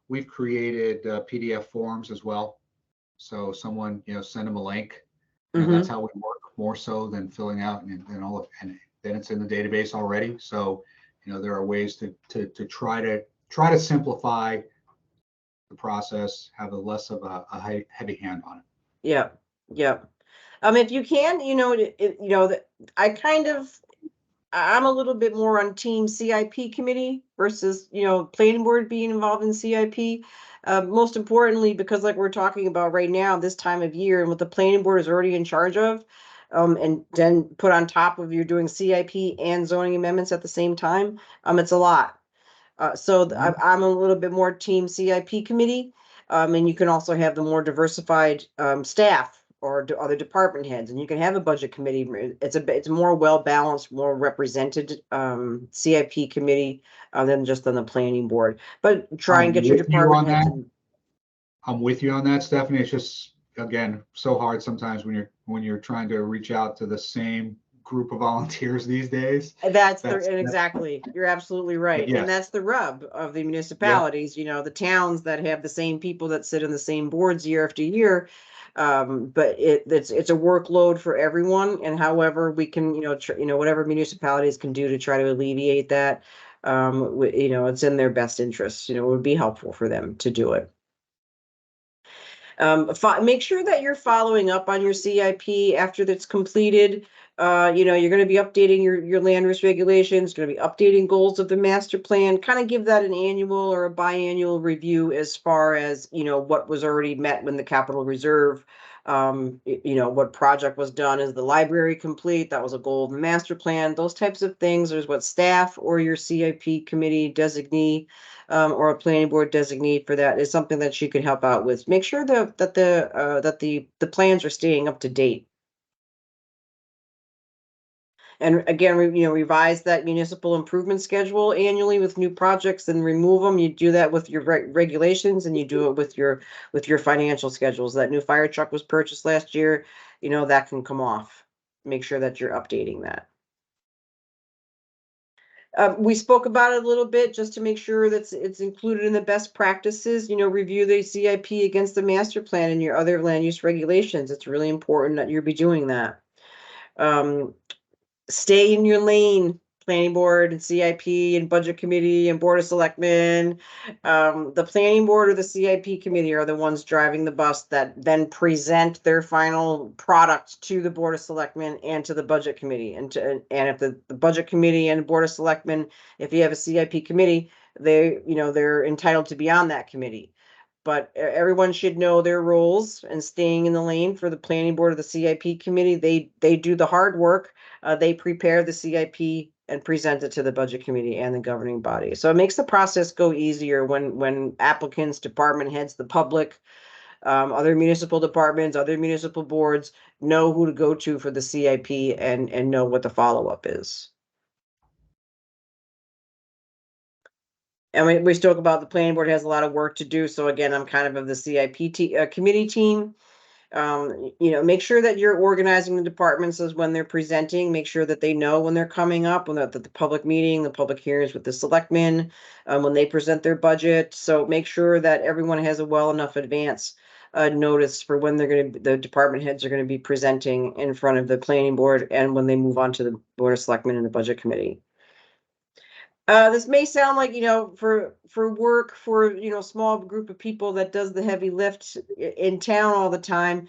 we've created PDF forms as well. So someone send them a link. That's how we work, more so than filling out and then it's in the database already. So there are ways to try to simplify the process, have a less of a heavy hand on it. Yeah. If you can, I'm a little bit more on team CIP committee versus, planning board being involved in CIP. Most importantly, because like we're talking about right now, this time of year, and what the planning board is already in charge of, and then put on top of you're doing CIP and zoning amendments at the same time, it's a lot. I'm a little bit more team CIP committee, and you can also have the more diversified staff or other department heads, and you can have a budget committee. It's a more well-balanced, more represented CIP committee than just on the planning board. But try and get your department heads. I'm with you on that, Stephanie. It's just, again, so hard sometimes when you're trying to reach out to the same group of volunteers these days. Exactly. You're absolutely right. Yes. And that's the rub of the municipalities, the towns that have the same people that sit in the same boards year after year. But it's a workload for everyone, and however we can, whatever municipalities can do to try to alleviate that, it's in their best interest. It would be helpful for them to do it. Make sure that you're following up on your CIP after that's completed. You're going to be updating your land use regulations, going to be updating goals of the master plan, kind of give that an annual or a biannual review as far as, what was already met when the capital reserve, what project was done. Is the library complete? That was a goal of the master plan. Those types of things. There's what staff or your CIP committee designee or a planning board designee for that is something that she could help out with. Make sure that the plans are staying up to date. And again, revise that municipal improvement schedule annually with new projects and remove them. You do that with your regulations, and you do it with your financial schedules. That new fire truck was purchased last year, that can come off. Make sure that you're updating that. We spoke about it a little bit just to make sure that it's included in the best practices. Review the CIP against the master plan and your other land use regulations. It's really important that you be doing that. Stay in your lane, planning board and CIP and budget committee and board of selectmen. The planning board or the CIP committee are the ones driving the bus that then present their final product to the board of selectmen and to the budget committee. And if the budget committee and board of selectmen, if you have a CIP committee, they're entitled to be on that committee. But everyone should know their roles and staying in the lane. For the planning board or the CIP committee, they do the hard work. They prepare the CIP and present it to the budget committee and the governing body. So it makes the process go easier when applicants, department heads, the public, other municipal departments, other municipal boards know who to go to for the CIP and know what the follow-up is. And we spoke about the planning board has a lot of work to do. So again, I'm kind of the CIP committee team. Make sure that you're organizing the departments as when they're presenting. Make sure that they know when they're coming up, when the public meeting, the public hearings with the selectmen, when they present their budget. So make sure that everyone has a well enough advance notice for when the department heads are going to be presenting in front of the planning board and when they move on to the board of selectmen and the budget committee. This may sound like, for work for, small group of people that does the heavy lift in town all the time.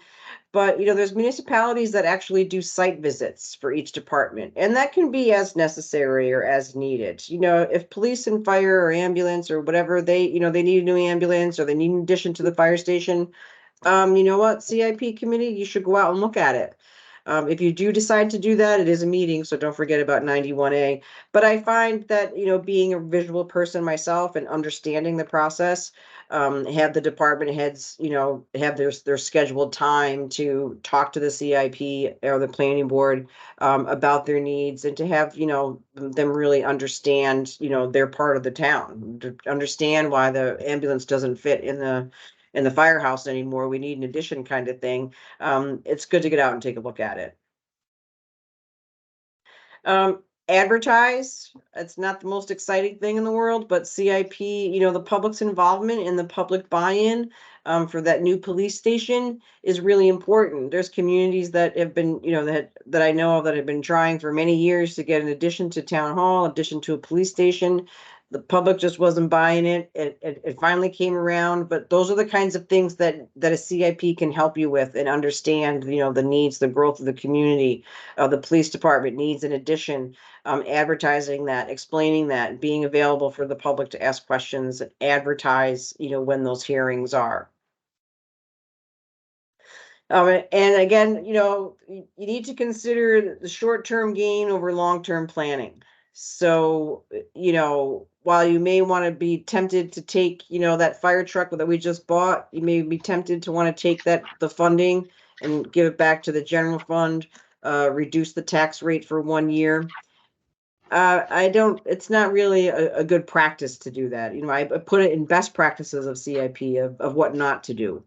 But, there's municipalities that actually do site visits for each department, and that can be as necessary or as needed. If police and fire or ambulance or whatever, they need a new ambulance or they need an addition to the fire station. You know what, CIP committee, you should go out and look at it. If you do decide to do that, it is a meeting, so don't forget about 91A. But I find that, being a visual person myself and understanding the process, have the department heads, have their scheduled time to talk to the CIP or the planning board about their needs, and to have, them really understand, their part of the town, to understand why the ambulance doesn't fit in the firehouse anymore. We need an addition kind of thing. It's good to get out and take a look at it. Advertise. It's not the most exciting thing in the world, but CIP, the public's involvement and the public buy-in for that new police station is really important. There's communities that have been, that I know of that have been trying for many years to get an addition to town hall, addition to a police station. The public just wasn't buying it. It finally came around, but those are the kinds of things that a CIP can help you with and understand, the needs, the growth of the community. The police department needs an addition. Advertising that, explaining that, being available for the public to ask questions, advertise, when those hearings are. And again, you need to consider the short-term gain over long-term planning. So, while you may want to be tempted to take, that fire truck that we just bought, you may be tempted to want to take the funding and give it back to the general fund, reduce the tax rate for 1 year. It's not really a good practice to do that. I put it in best practices of CIP of what not to do.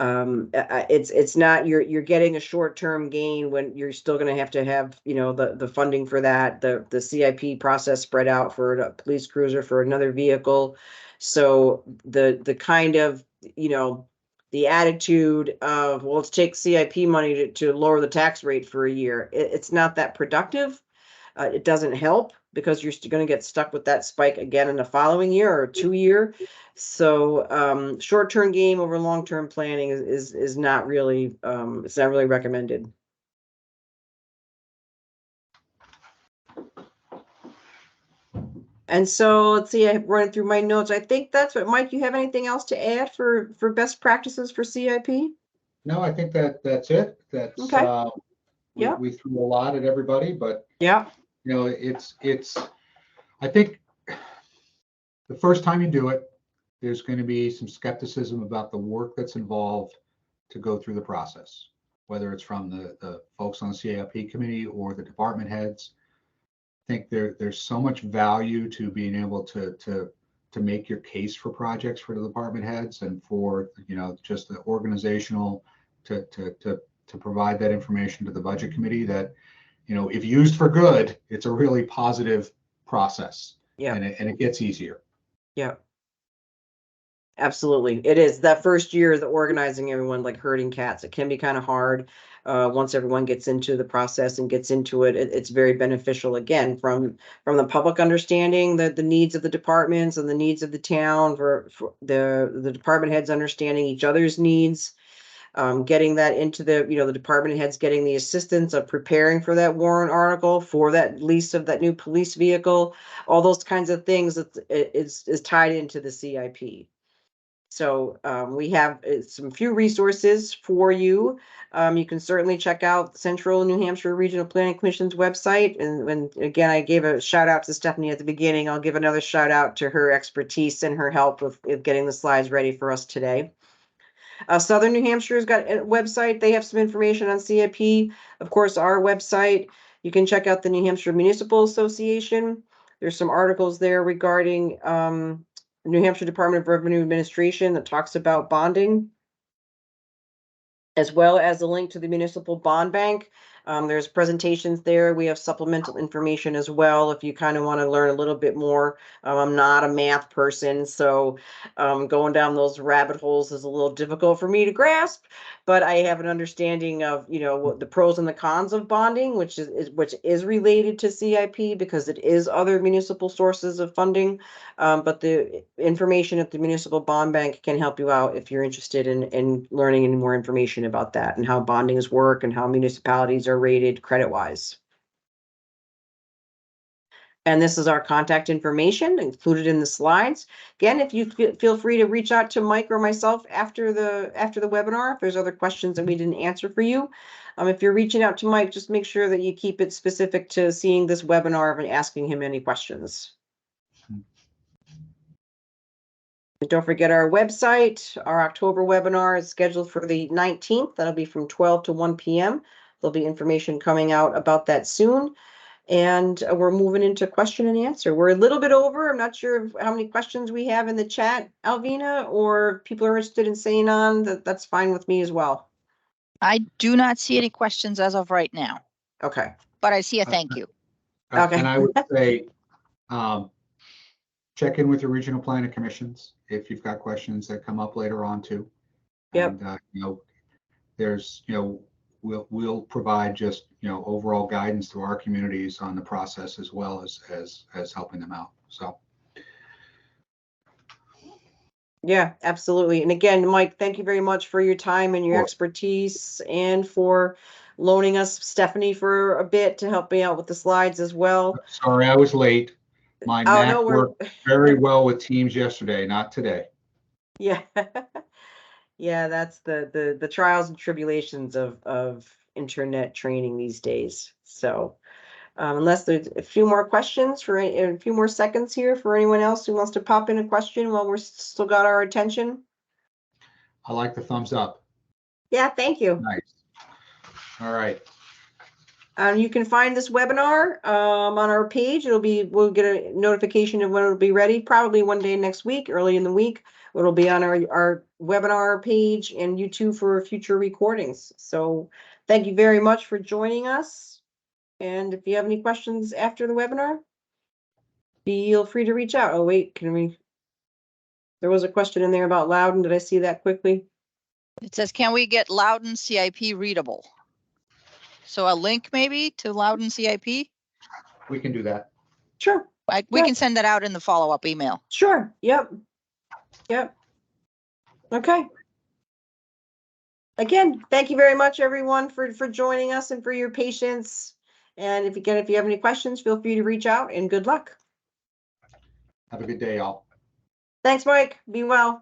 It's not, you're getting a short-term gain when you're still going to have, the funding for that, the CIP process spread out for a police cruiser, for another vehicle. So the kind of, the attitude of, well, let's take CIP money to lower the tax rate for a year. It's not that productive. It doesn't help because you're going to get stuck with that spike again in the following year or 2 year. So short-term game over long-term planning is not really it's not really recommended. And so let's see, I run through my notes. I think that's what. Mike, you have anything else to add for best practices for CIP? No, I think that's it. That's okay. We threw a lot at everybody, but yeah, it's I think the first time you do it, there's going to be some skepticism about the work that's involved to go through the process. whether it's from the folks on the CIP committee or the department heads. I think there's so much value to being able to make your case for projects for the department heads and for, you know, just the organizational to provide that information to the budget committee that, you know, if used for good, it's a really positive process. Yeah. And it gets easier. Yeah. Absolutely. It is that first year, the organizing everyone like herding cats. It can be kind of hard. Once everyone gets into the process and gets into it, it's very beneficial again from the public understanding the needs of the departments and the needs of the town for the department heads understanding each other's needs. Getting that into the, you know, the department heads getting the assistance of preparing for that warrant article for that lease of that new police vehicle, all those kinds of things is tied into the CIP. So we have some few resources for you. You can certainly check out Central New Hampshire Regional Planning Commission's website. And again, I gave a shout out to Stephanie at the beginning. I'll give another shout out to her expertise and her help with getting the slides ready for us today. Southern New Hampshire's got a website. They have some information on CIP. Of course, our website. You can check out the New Hampshire Municipal Association. There's some articles there regarding New Hampshire Department of Revenue Administration that talks about bonding, as well as a link to the Municipal Bond Bank. There's presentations there. We have supplemental information as well if you kind of want to learn a little bit more. I'm not a math person, so going down those rabbit holes is a little difficult for me to grasp, but I have an understanding of, you know, what the pros and the cons of bonding, which is related to CIP because it is other municipal sources of funding. But the information at the Municipal Bond Bank can help you out if you're interested in learning any more information about that and how bondings work and how municipalities are rated credit-wise. And this is our contact information included in the slides. Again, if you feel free to reach out to Mike or myself after the webinar, if there's other questions that we didn't answer for you. If you're reaching out to Mike, just make sure that you keep it specific to seeing this webinar and asking him any questions. Don't forget our website. Our October webinar is scheduled for the 19th. That'll be from 12 to 1 p.m. There'll be information coming out about that soon. And we're moving into question and answer. We're a little bit over. I'm not sure how many questions we have in the chat, Alvina, or people are interested in staying on. That's fine with me as well. I do not see any questions as of right now, Okay. but I see a thank you. Okay. And I would say, check in with your regional planning commissions if you've got questions that come up later on too. Yep. And, you know, there's, you know, we'll provide just, you know, overall guidance to our communities on the process as well as helping them out. So. Yeah, absolutely. And again, Mike, thank you very much for your time and your Sure. expertise and for loaning us Stephanie for a bit to help me out with the slides as well. Sorry, I was late. My Oh, Mac no, worked very well with Teams yesterday, not today. Yeah. Yeah, that's the trials and tribulations of internet training these days. So unless there's a few more questions for a few more seconds here for anyone else who wants to pop in a question while we're still got our attention. I like the thumbs up. Yeah, thank you. Nice. All right. You can find this webinar on our page. We'll get a notification of when it'll be ready, probably one day next week, early in the week. It'll be on our webinar page and YouTube for future recordings. So thank you very much for joining us. And if you have any questions after the webinar, feel free to reach out. Oh, wait, there was a question in there about Loudon. Did I see that quickly? It says, can we get Loudon CIP readable? So a link maybe to Loudon CIP? We can do that. Sure. We can send that out in the follow-up email. Sure. Yep. Okay. Again, thank you very much, everyone, for joining us and for your patience. And if you have any questions, feel free to reach out and good luck. Have a good day, y'all. Thanks, Mike. Be well.